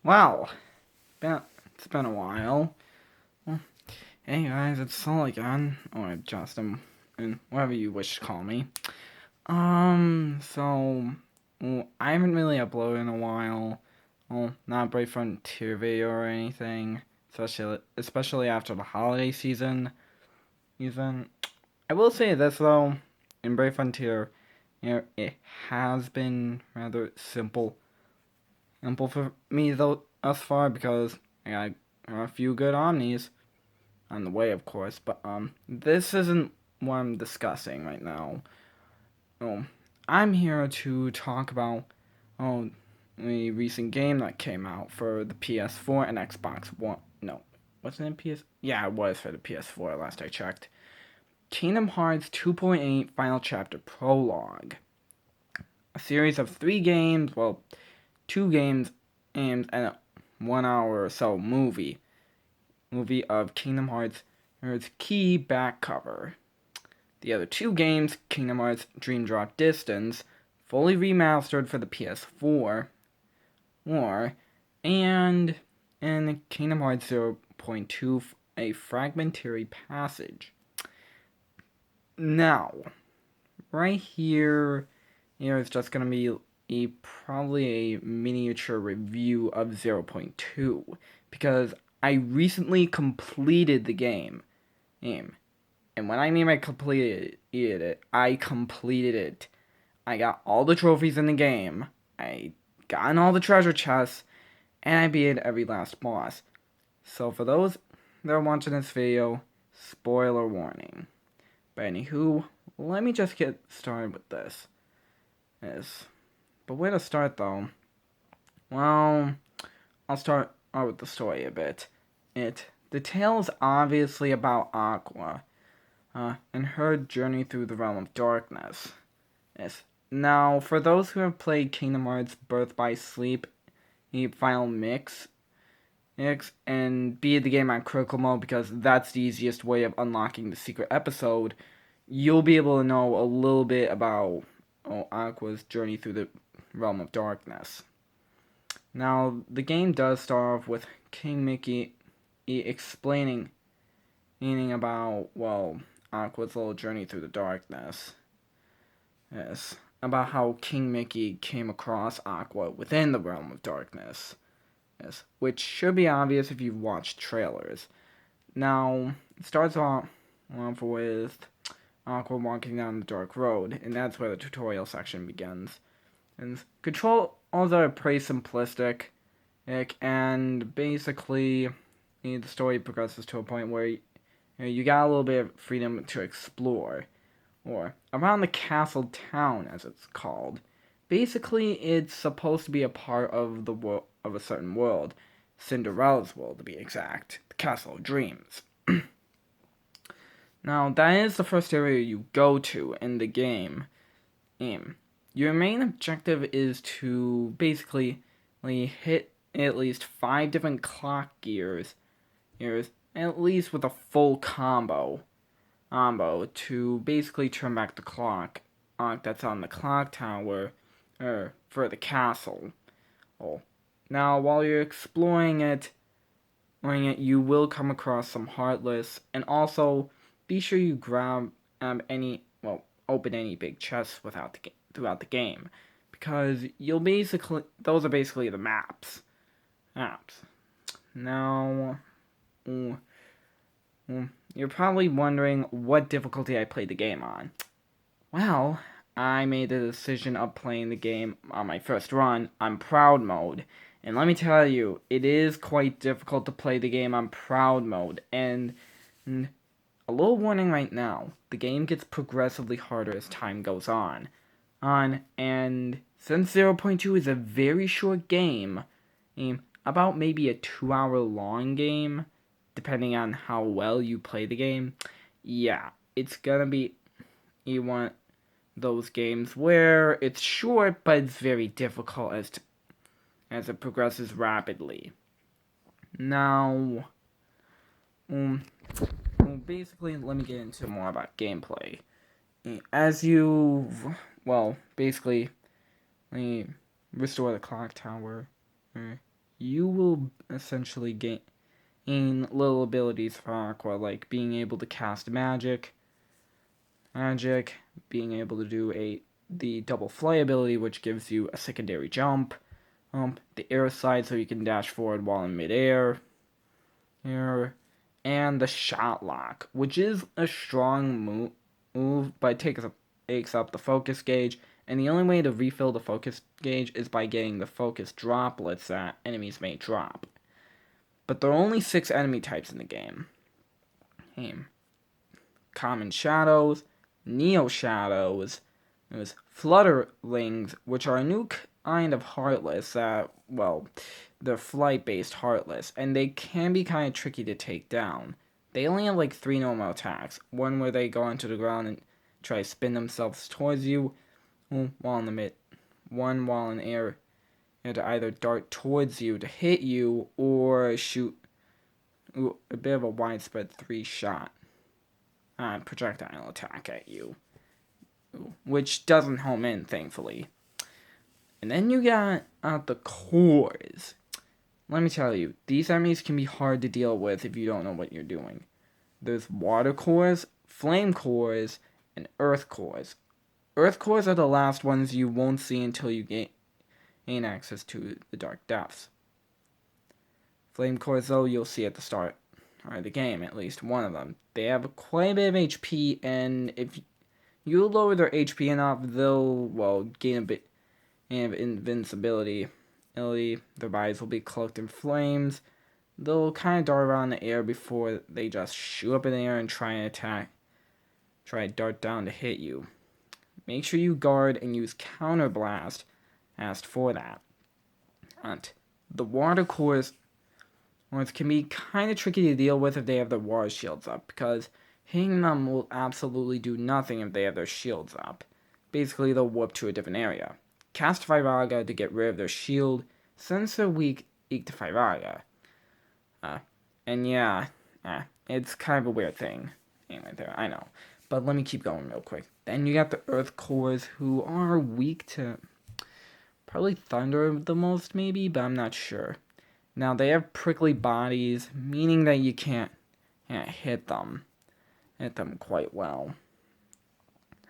Well, been, it's been a while. Well, hey guys, it's Saul again, or Justin, and whatever you wish to call me. I haven't really uploaded in a while. Well, not a Brave Frontier video or anything, especially after the holiday season. I will say this though, in Brave Frontier, it has been rather simple for me though thus far because I got a few good omnis on the way, of course. But this isn't what I'm discussing right now. Oh, I'm here to talk about oh the recent game that came out for the PS4 and Xbox One. No, wasn't it PS? Yeah, it was for the PS4 last I checked. Kingdom Hearts 2.8 Final Chapter Prologue, a series of 3 games. Well, 2 games and a 1 hour or so movie of Kingdom Hearts or its key back cover. The other 2 games, Kingdom Hearts Dream Drop Distance, fully remastered for the PS4, and Kingdom Hearts 0.2, a fragmentary passage. Now, right here is just gonna be probably a miniature review of 0.2 because I recently completed the game. And when I mean I completed it, I completed it. I got all the trophies in the game. I got in all the treasure chests, and I beat every last boss. So for those that are watching this video, spoiler warning. But anywho, let me just get started with this. But where to start though? Well, I'll start out with the story a bit. The tale is obviously about Aqua, and her journey through the realm of darkness. Yes. Now, for those who have played Kingdom Hearts Birth by Sleep, Final Mix, and beat the game on critical mode because that's the easiest way of unlocking the secret episode, you'll be able to know a little bit about Aqua's journey through the realm of darkness. Now, the game does start off with King Mickey explaining about, well, Aqua's little journey through the darkness. Yes, about how King Mickey came across Aqua within the realm of darkness. Yes, which should be obvious if you've watched trailers. Now, it starts off with Aqua walking down the dark road, and that's where the tutorial section begins. And controls are pretty simplistic, and basically, the story progresses to a point where you got a little bit of freedom to explore, or around the castle town, as it's called. Basically, it's supposed to be a part of the world of a certain world, Cinderella's world to be exact, the Castle of Dreams. Now, that is the first area you go to in the game. Your main objective is to basically hit at least 5 different clock gears, at least with a full combo to basically turn back the clock that's on the clock tower for the castle. Now, while you're exploring it, you will come across some Heartless, and also be sure you grab open any big chests throughout the game, because those are basically the maps. Now, you're probably wondering what difficulty I played the game on. Well, I made the decision of playing the game on my first run on Proud Mode. And let me tell you, it is quite difficult to play the game on Proud Mode. And a little warning right now, the game gets progressively harder as time goes on. And since 0.2 is a very short game, about maybe a 2-hour long game, depending on how well you play the game, yeah, it's gonna be one those games where it's short, but it's very difficult as it progresses rapidly. Now, basically, let me get into more about gameplay. As you, basically, restore the clock tower, you will essentially gain little abilities for Aqua, like being able to cast magic, being able to do the double fly ability, which gives you a secondary jump, the air slide so you can dash forward while in midair, and the shot lock, which is a strong move, but it takes up the focus gauge, and the only way to refill the focus gauge is by getting the focus droplets that enemies may drop. But there are only 6 enemy types in the game. Common Shadows, Neo Shadows, there's Flutterlings, which are a new kind of Heartless that, well, they're flight-based Heartless, and they can be kind of tricky to take down. They only have like 3 normal attacks. One where they go onto the ground and try to spin themselves towards you, while in the mid. One while in air, to either dart towards you to hit you, or shoot a bit of a widespread 3-shot projectile attack at you, which doesn't home in, thankfully. And then you got the cores. Let me tell you, these enemies can be hard to deal with if you don't know what you're doing. There's water cores, flame cores, and earth cores. Earth cores are the last ones you won't see until you gain access to the dark depths. Flame cores, though, you'll see at the start of the game, at least one of them. They have quite a bit of HP, and if you lower their HP enough, they'll, well, gain a bit of invincibility. Their bodies will be cloaked in flames. They'll kind of dart around the air before they just shoot up in the air and try to dart down to hit you. Make sure you guard and use Counter Blast for that. And the water cores can be kind of tricky to deal with if they have their water shields up, because hitting them will absolutely do nothing if they have their shields up. Basically, they'll warp to a different area. Cast Firaga to get rid of their shield, since they're weak to Firaga. And yeah, it's kind of a weird thing. Anyway, there, I know. But let me keep going real quick. Then you got the Earth Cores, who are weak to probably Thunder the most, maybe, but I'm not sure. Now, they have prickly bodies, meaning that you can't hit them quite well.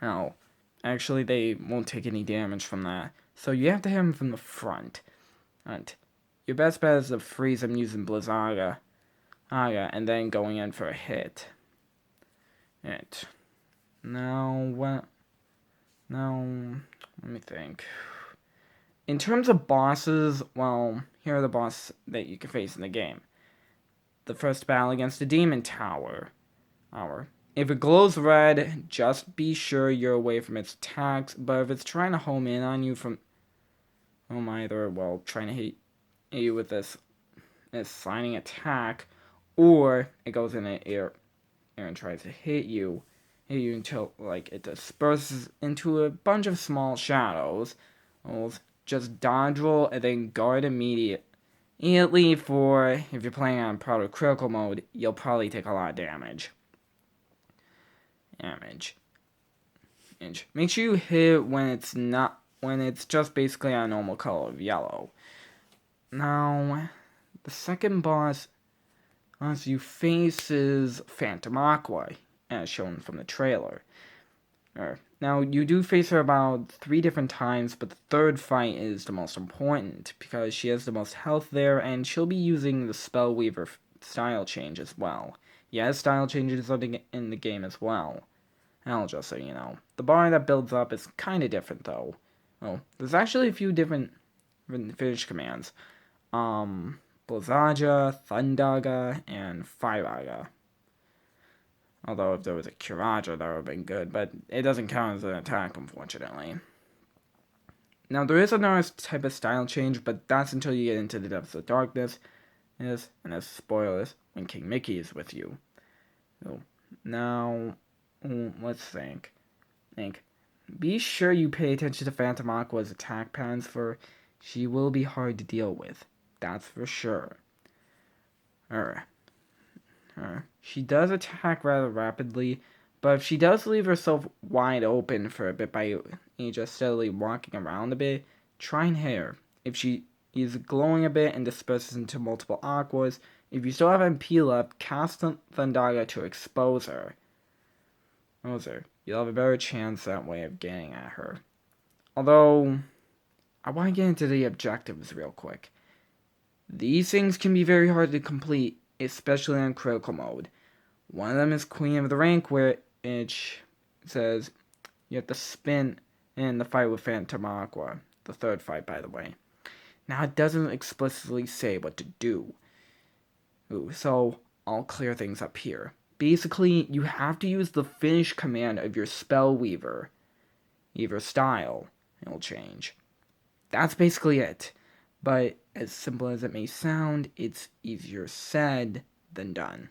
Now, actually, they won't take any damage from that, so you have to hit them from the front. And your best bet is to freeze them using Blizzaga, and then going in for a hit. Now, let me think. In terms of bosses, well, here are the bosses that you can face in the game. The first battle against the Demon Tower. If it glows red, just be sure you're away from its attacks, but if it's trying to home in on you from either, well, trying to hit you with this sliding attack, or it goes in the air and tries to hit you until, like, it disperses into a bunch of small shadows. Just dodge roll and then guard immediately for, if you're playing on proto critical mode, you'll probably take a lot of damage. Make sure you hit when it's just basically a normal color of yellow. Now, the second boss you face is Phantom Aqua, as shown from the trailer. Now, you do face her about 3 different times, but the third fight is the most important, because she has the most health there, and she'll be using the Spellweaver style change as well. Yes, style changes are in the game as well. I'll just so you know. The bar that builds up is kind of different, though. Well, there's actually a few different finish commands. Blizzaga, Thundaga, and Firaga. Although if there was a Kiraja, that would have been good, but it doesn't count as an attack, unfortunately. Now, there is another type of style change, but that's until you get into the depths of darkness. And as spoilers, when King Mickey is with you. So, now, let's think. Be sure you pay attention to Phantom Aqua's attack patterns, for she will be hard to deal with. That's for sure. She does attack rather rapidly, but if she does leave herself wide open for a bit by you just steadily walking around a bit, try and hit her. If she is glowing a bit and disperses into multiple aquas. If you still have MP left, cast Thundaga to expose her. You'll have a better chance that way of getting at her. Although, I want to get into the objectives real quick. These things can be very hard to complete, especially on critical mode. One of them is Queen of the Rank, where it says you have to spin in the fight with Phantom Aqua. The third fight, by the way. Now, it doesn't explicitly say what to do. So, I'll clear things up here. Basically, you have to use the finish command of your Spellweaver. Either style, it'll change. That's basically it. But as simple as it may sound, it's easier said than done.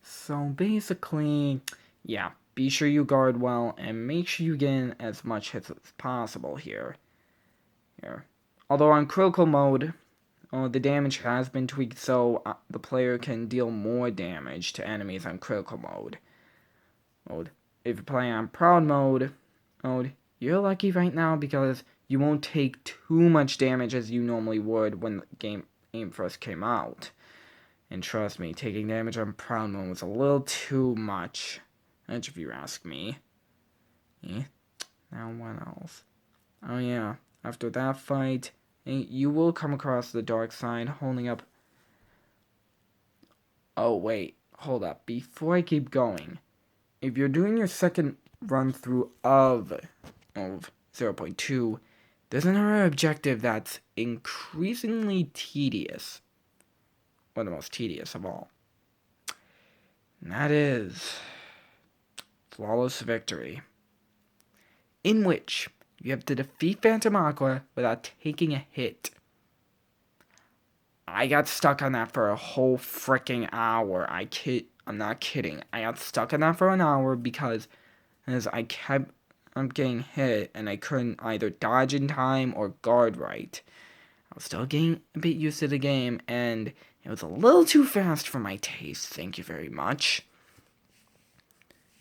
So basically, yeah, be sure you guard well and make sure you get in as much hits as possible here. Although on critical mode, the damage has been tweaked so the player can deal more damage to enemies on critical mode. If you're playing on proud mode, you're lucky right now because you won't take too much damage as you normally would when the game first came out. And trust me, taking damage on proud mode was a little too much. That's if you ask me. Now what else? Oh yeah, after that fight, you will come across the dark side holding up. Oh wait, hold up. Before I keep going, if you're doing your second run through of 0.2, there's another objective that's increasingly tedious. One of the most tedious of all. And that is Flawless Victory, in which you have to defeat Phantom Aqua without taking a hit. I got stuck on that for a whole freaking hour. I'm not kidding. I got stuck on that for an hour because as I kept getting hit and I couldn't either dodge in time or guard right. I was still getting a bit used to the game, and it was a little too fast for my taste, thank you very much.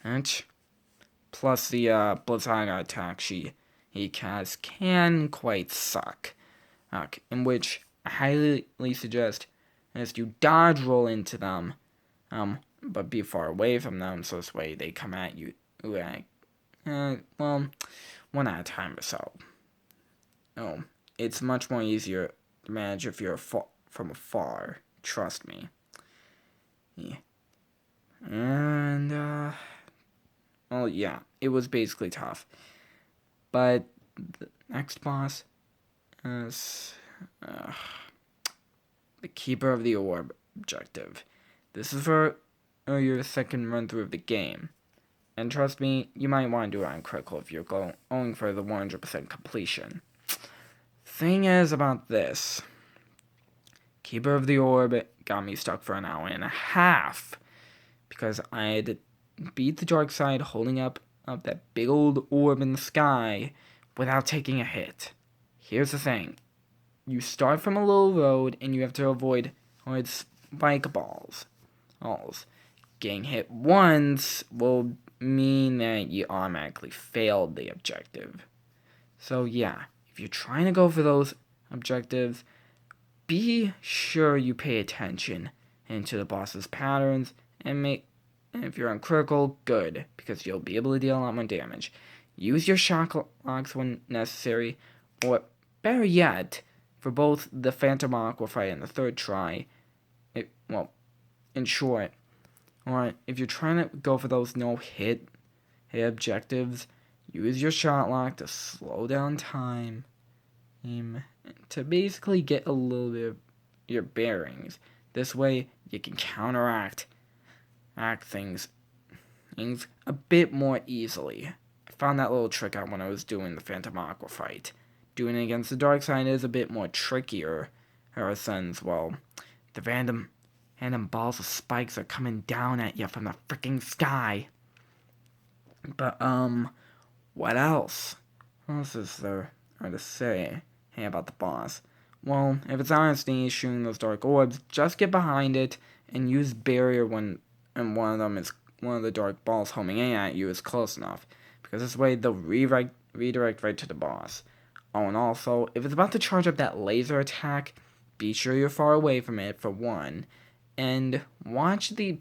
And plus the Blizzaga attack he casts can quite suck. In which I highly suggest is you dodge roll into them, but be far away from them so this way they come at you one at a time or so. It's much more easier to manage if you're from afar. Trust me. Yeah. And, yeah, it was basically tough. But the next boss is the Keeper of the Orb objective. This is for your second run through of the game. And trust me, you might want to do it on critical if you're going for the 100% completion. Thing is about this, Keeper of the Orb got me stuck for an hour and a half because I had to beat the dark side holding up that big old orb in the sky without taking a hit. Here's the thing. You start from a little road and you have to avoid spike balls. Getting hit once will mean that you automatically failed the objective. So yeah, if you're trying to go for those objectives, be sure you pay attention into the boss's patterns and if you're on critical, good, because you'll be able to deal a lot more damage. Use your shock locks when necessary, or better yet, for both the Phantom Aqua fight and the third try, in short, or if you're trying to go for those no-hit objectives, use your shot lock to slow down time, to basically get a little bit of your bearings. This way, you can counteract things a bit more easily. I found that little trick out when I was doing the Phantom Aqua fight. Doing it against the dark side is a bit more trickier, since, the random balls of spikes are coming down at you from the freaking sky. But, what else? What else is there to say about the boss? Well, if it's honestly shooting those dark orbs, just get behind it and use barrier when one of the dark balls homing in at you is close enough, because this way they'll redirect right to the boss. Oh, and also, if it's about to charge up that laser attack, be sure you're far away from it, for one. And watch the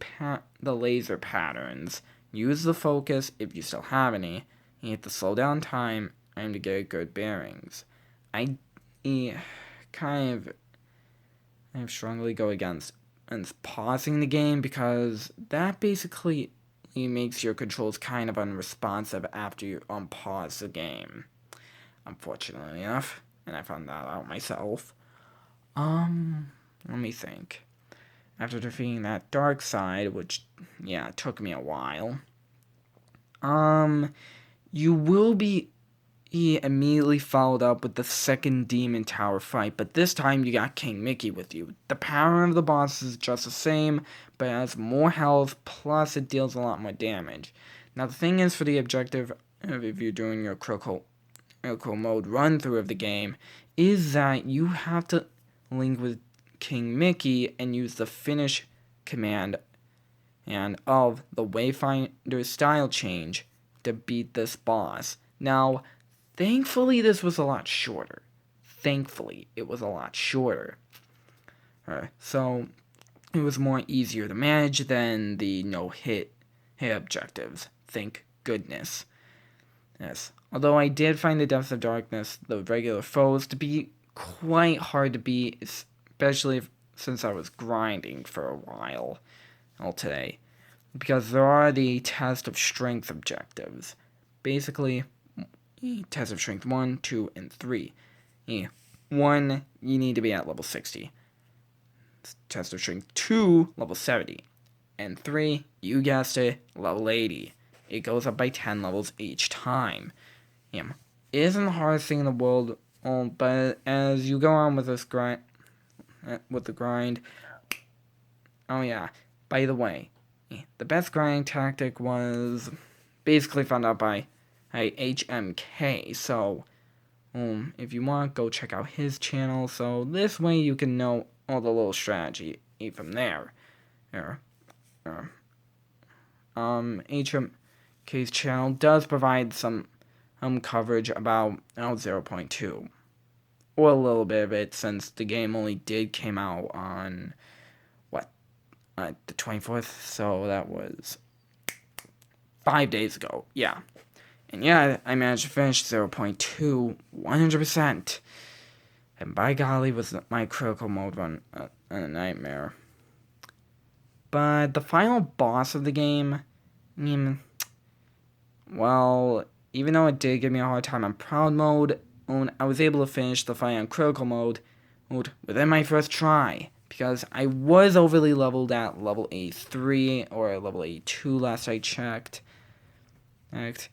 laser patterns. Use the focus, if you still have any. You have to slow down time and to get good bearings. I kind of strongly go against pausing the game, because that basically makes your controls kind of unresponsive after you unpause the game. Unfortunately enough, and I found that out myself. Let me think. After defeating that dark side, which, yeah, took me a while, you will be immediately followed up with the second Demon Tower fight, but this time you got King Mickey with you. The power of the boss is just the same, but it has more health, plus it deals a lot more damage. Now, the thing is, for the objective, if you're doing your critical mode run through of the game, is that you have to link with King Mickey and use the finish command and of the Wayfinder style change to beat this boss. Now, thankfully this was a lot shorter. So it was more easier to manage than the no-hit objectives. Thank goodness. Yes. Although I did find the Depths of Darkness, the regular foes, to be quite hard to beat, especially since I was grinding for a while all today. Because there are the Test of Strength objectives. Basically, Test of Strength 1, 2, and 3. 1, you need to be at level 60. Test of Strength 2, level 70. And 3, you guessed it, level 80. It goes up by 10 levels each time. It isn't the hardest thing in the world, but as you go on with this grind, oh yeah, by the way, the best grinding tactic was basically found out by HMK, so if you want, go check out his channel, so this way you can know all the little strategy from there. HMK's channel does provide some coverage about 0.2, or a little bit of it, since the game only came out on the 24th, so that was 5 days ago. Yeah. And yeah, I managed to finish 0.2 100%. And by golly, was my critical mode run a nightmare. But the final boss of the game, well, even though it did give me a hard time on Proud mode, I was able to finish the fight on critical mode within my first try. Because I was overly leveled at level 83 or level 82 last I checked. And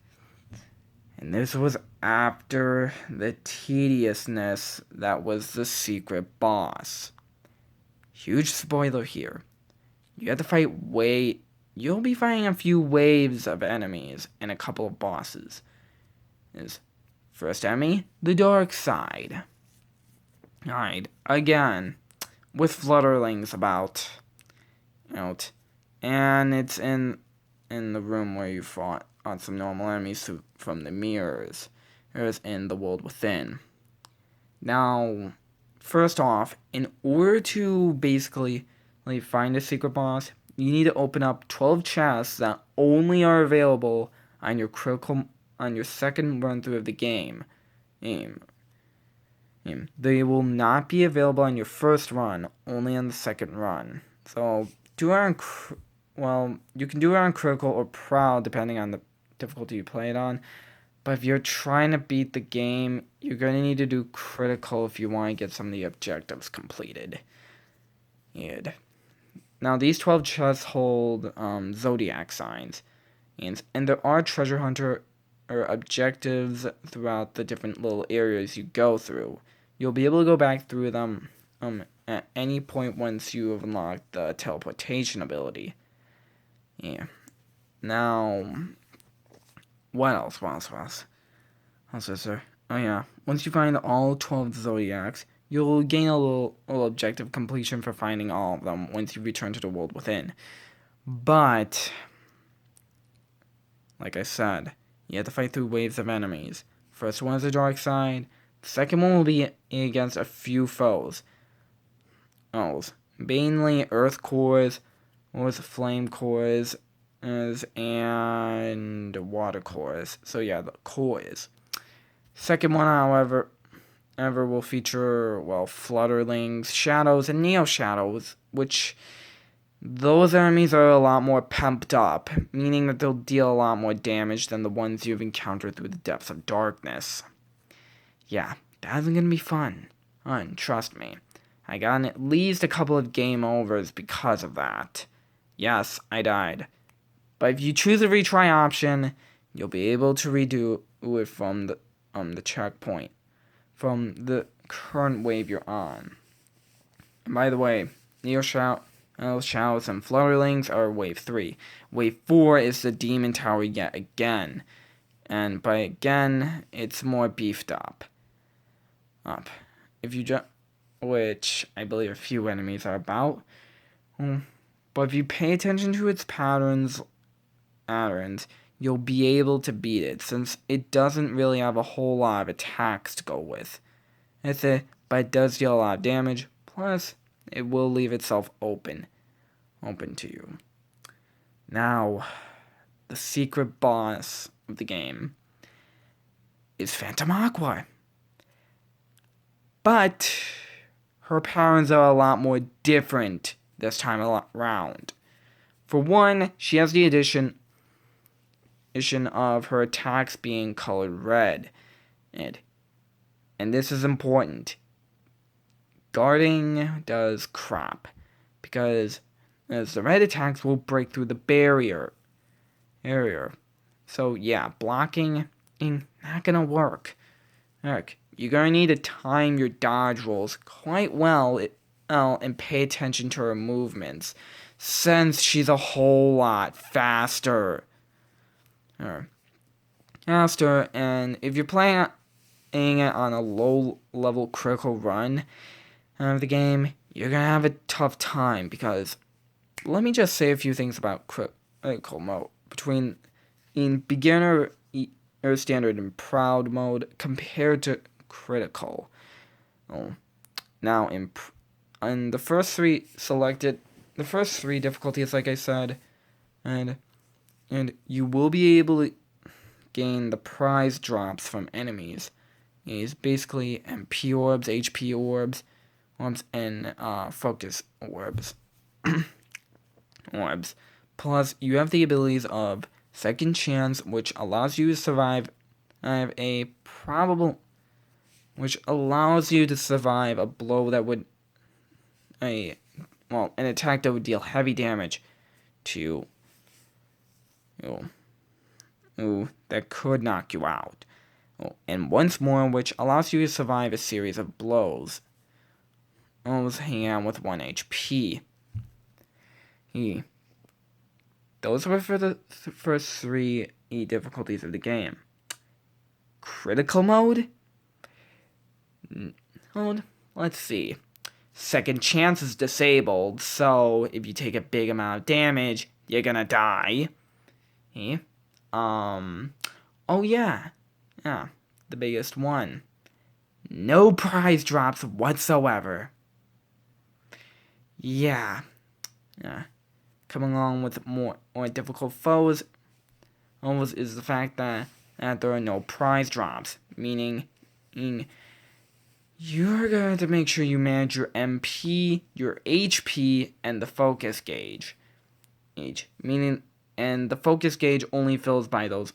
this was after the tediousness that was the secret boss. Huge spoiler here. You have to fight you'll be fighting a few waves of enemies and a couple of bosses. First enemy, the dark side. Alright, again, with flutterlings about, and it's in the room where you fought on some normal enemies from the mirrors. There's in the world within. Now, first off, in order to basically find a secret boss, you need to open up 12 chests that only are available on your second run through of the game. They will not be available on your first run, only on the second run. So, do it you can do it on critical or proud, depending on the difficulty you play it on. But if you're trying to beat the game, you're going to need to do critical if you want to get some of the objectives completed. Now, these 12 chests hold zodiac signs. And there are treasure hunter or objectives throughout the different little areas you go through. You'll be able to go back through them at any point once you have unlocked the teleportation ability. Now, what else? How's this, sir? Oh yeah, once you find all 12 zodiacs, you'll gain a little objective completion for finding all of them once you return to the world within. But, like I said, you have to fight through waves of enemies. First one is the dark side, The second one will be against a few foes. Mainly earth cores, or flame cores, and water cores. So yeah, the cores. Second one, however, will feature, flutterlings, shadows, and neo shadows, which those enemies are a lot more pumped up, meaning that they'll deal a lot more damage than the ones you've encountered through the depths of darkness. Yeah, that's gonna be fun. And trust me, I got at least a couple of game overs because of that. Yes, I died. But if you choose a retry option, you'll be able to redo it from the checkpoint, from the current wave you're on. And by the way, Neo Shadows and Flutterlings are Wave 3. Wave 4 is the Demon Tower yet again. And by again, it's more beefed up. If you which I believe a few enemies are about. But if you pay attention to its patterns, you'll be able to beat it, since it doesn't really have a whole lot of attacks to go with. But it does deal a lot of damage, plus it will leave itself open to you. Now, the secret boss of the game is Phantom Aqua. But her patterns are a lot more different this time around. For one, she has the addition of her attacks being colored red. And this is important. Guarding does crap, because as the red attacks will break through the barrier. So yeah, blocking ain't not gonna work. Look, you're gonna need to time your dodge rolls quite well and pay attention to her movements, since she's a whole lot faster. And if you're playing it on a low-level critical run of the game, you're gonna have a tough time, because let me just say a few things about critical mode between in beginner or standard and proud mode compared to critical. Now in the first three difficulties, like I said, and you will be able to gain the prize drops from enemies. Is basically MP orbs, HP orbs, and focus orbs. Plus, you have the abilities of Second Chance, which allows you to survive. Which allows you to survive a blow that would an attack that would deal heavy damage to that could knock you out. And once more, which allows you to survive a series of blows. Hanging out with 1 HP. Those were for the first 3 difficulties of the game. Critical mode? Let's see. Second Chance is disabled, so if you take a big amount of damage, you're gonna die. The biggest one. No prize drops whatsoever. Yeah. Coming along with more difficult foes is the fact that there are no prize drops, meaning you're going to make sure you manage your MP, your HP, and the focus gauge. And the focus gauge only fills by those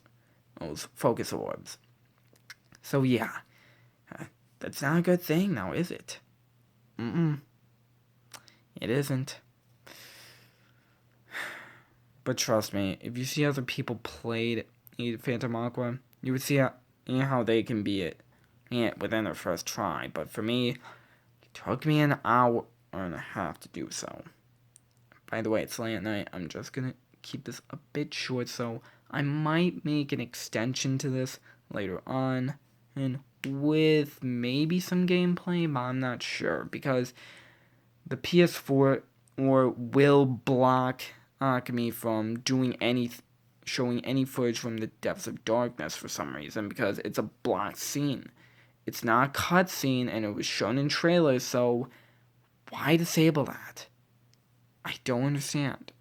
focus orbs. So yeah, that's not a good thing now, is it? It isn't. But trust me, if you see other people played Phantom Aqua, you would see how they can beat it within their first try. But for me, it took me an hour and a half to do so. By the way, it's late at night. I'm just going to keep this a bit short, so I might make an extension to this later on, and with maybe some gameplay, but I'm not sure, because the PS4 will block me from showing any footage from the depths of darkness for some reason, because it's a blocked scene. it's not a cutscene, and it was shown in trailers, so why disable that? I don't understand.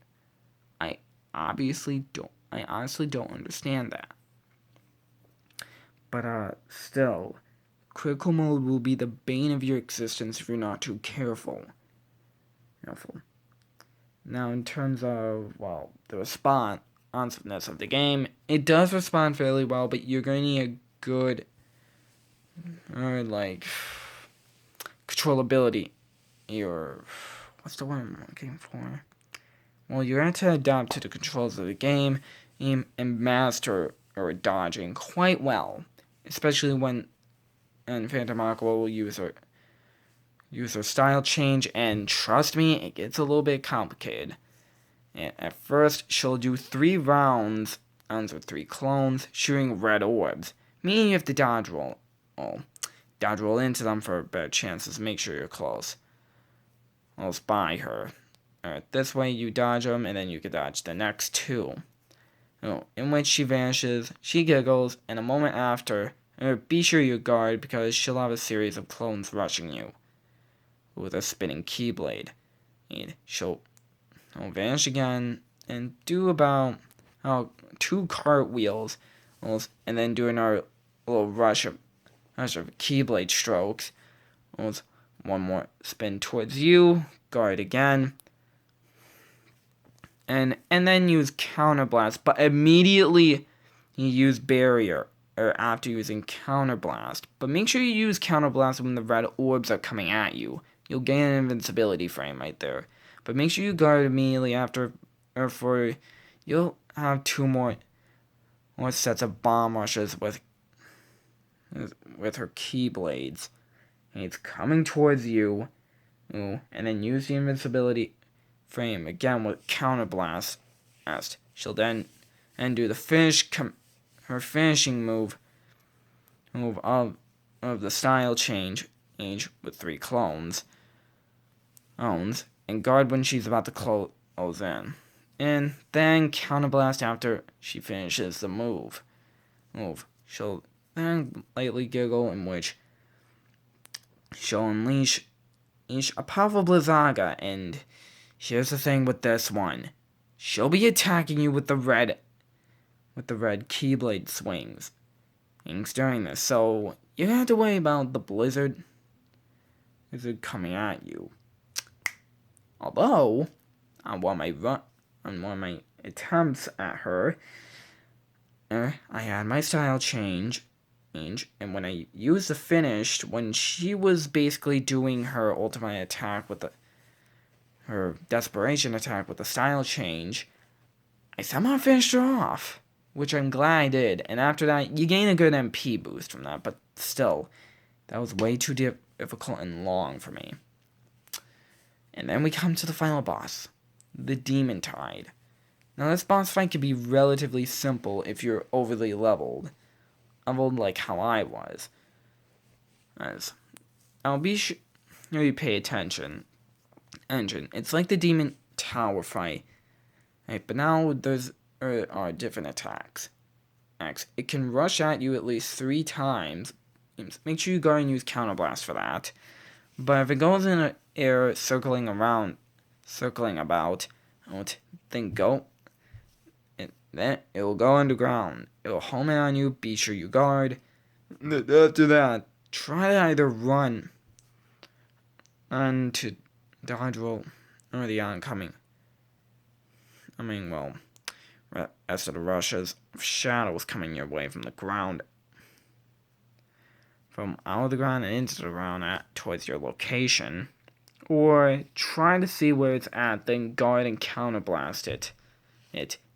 I I honestly don't understand that. But still, critical mode will be the bane of your existence if you're not too careful. Now, in terms of, well, the responsiveness of the game, it does respond fairly well, but you're going to need a good, controllability. What's the word I'm looking for? Well, you have to adapt to the controls of the game and master or dodging quite well, especially when Phantom Aqua will use her style change, and trust me, it gets a little bit complicated. And at first, she'll do 3 rounds with 3 clones, shooting red orbs, meaning you have to dodge roll into them for better chances. Make sure you're close. I'll spy her. Alright, this way you dodge them, and then you can dodge the next 2. In which she vanishes, she giggles, and a moment after, be sure you guard, because she'll have a series of clones rushing you with a spinning keyblade. And she'll vanish again, and do about 2 cartwheels, and then do another little rush of keyblade strokes. One more spin towards you, guard again, and then use counterblast, but immediately you use barrier after using counterblast. But make sure you use counterblast when the red orbs are coming at you. You'll gain an invincibility frame right there. But make sure you guard immediately after, you'll have 2 more sets of bomb rushes with her keyblades. And it's coming towards you. And then use the invincibility frame again with counterblast. She'll then do the her finishing move of the style change with 3 clones. And guard when she's about to close in. And then counterblast after she finishes the move. She'll then lightly giggle, in which she'll unleash a powerful Blizzaga. And here's the thing with this one. She'll be attacking you with the red keyblade swings during this. So you don't have to worry about the blizzard coming at you. Although, on one of my attempts at her, I had my style change, and when I used the finish, when she was basically doing her ultimate attack with her desperation attack with the style change, I somehow finished her off, which I'm glad I did. And after that, you gain a good MP boost from that, but still, that was way too difficult and long for me. And then we come to the final boss, the Demon Tide. Now, this boss fight can be relatively simple if you're overly leveled like how I was. I'll be sure you pay attention. It's like the Demon Tower fight, right? But now there's are different attacks. It can rush at you at least 3 times. Make sure you go and use counterblast for that. But if it goes in an air circling about, then it will go underground. It will home in on you. Be sure you guard. After that, try to either run to dodge roll or the oncoming. As to the rushes of shadows coming your way from the ground. From out of the ground and into the ground towards your location. Or try to see where it's at, then guard and counterblast it.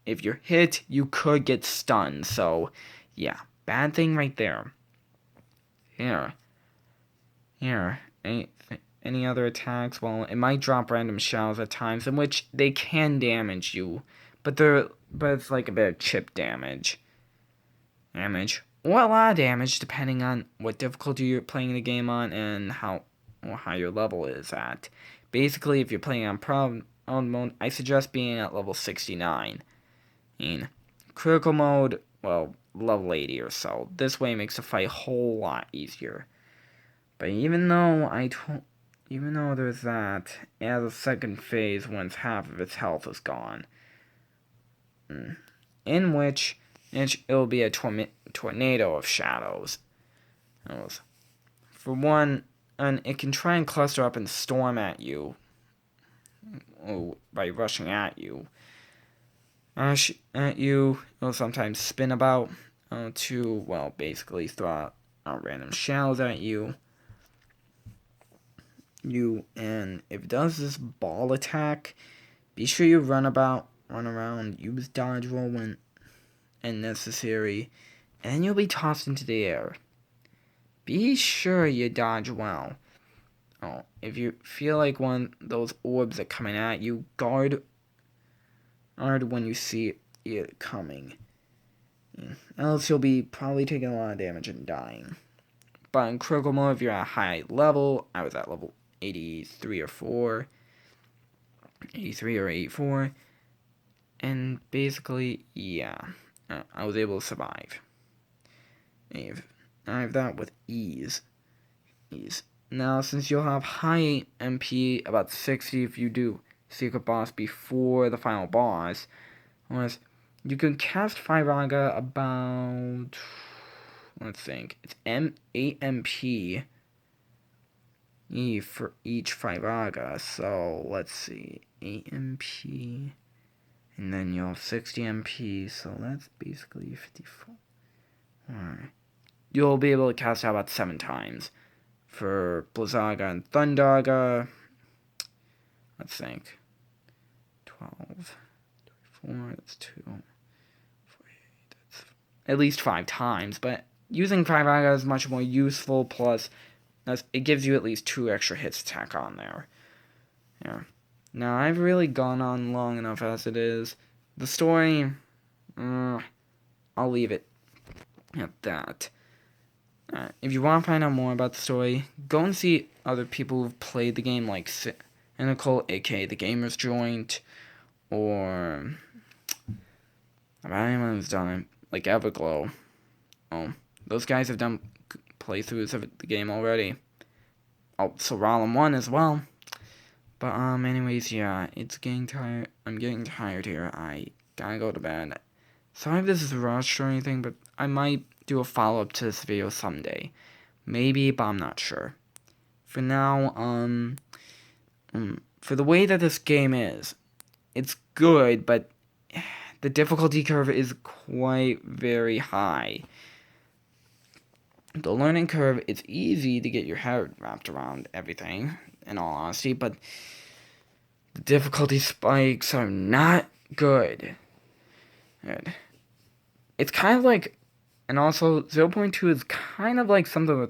If you're hit, you could get stunned. So, yeah, bad thing right there. Here. Any other attacks? Well, it might drop random shells at times, in which they can damage you, but it's like a bit of chip damage. Or a lot of damage, depending on what difficulty you're playing the game on and how your level is at. Basically, if you're playing on problem mode, I suggest being at level 69. In critical mode, well, level 80 or so. This way makes the fight a whole lot easier. But even though there's that, it has a second phase once half of its health is gone. In which it'll be a tornado of shadows. For one, and it can try and cluster up and storm at you by rushing at you. It'll sometimes spin about to, basically throw out random shells at you. And if it does this ball attack, be sure you run around, use dodge roll when necessary, and then you'll be tossed into the air. Be sure you dodge well. If you feel like one of those orbs are coming at you, guard when you see it coming. Else you'll be probably taking a lot of damage and dying. But in critical mode, if you're at a high level, I was at level 83 or 84, and basically, I was able to survive. I have that with ease. Now, since you'll have high MP, about 60 if you do secret boss before the final boss, you can cast Firaga about, let's think, it's 8 MP for each Firaga, so let's see, 8 MP, and then you'll have 60 MP, so that's basically 54. Alright. You'll be able to cast out about 7 times. For Blizzaga and Thundaga, let's think, 12, 24, that's 2, 48, that's at least 5 times, but using Firaga is much more useful, plus it gives you at least 2 extra hits to tack on there. Yeah. Now, I've really gone on long enough as it is. The story, I'll leave it at that. If you want to find out more about the story, go and see other people who've played the game, like Cynical, aka The Gamer's Joint, or about anyone who's done it, like Everglow. Those guys have done playthroughs of the game already. So Rollin 1 as well. But, anyways, it's getting tired. I'm getting tired here. I gotta go to bed. Sorry if this is rushed or anything, but I might do a follow-up to this video someday. Maybe, but I'm not sure. For now, for the way that this game is, it's good, but the difficulty curve is quite very high. The learning curve, it's easy to get your head wrapped around everything, in all honesty, but the difficulty spikes are not good. It's kind of like, and also 0.2 is kind of like something with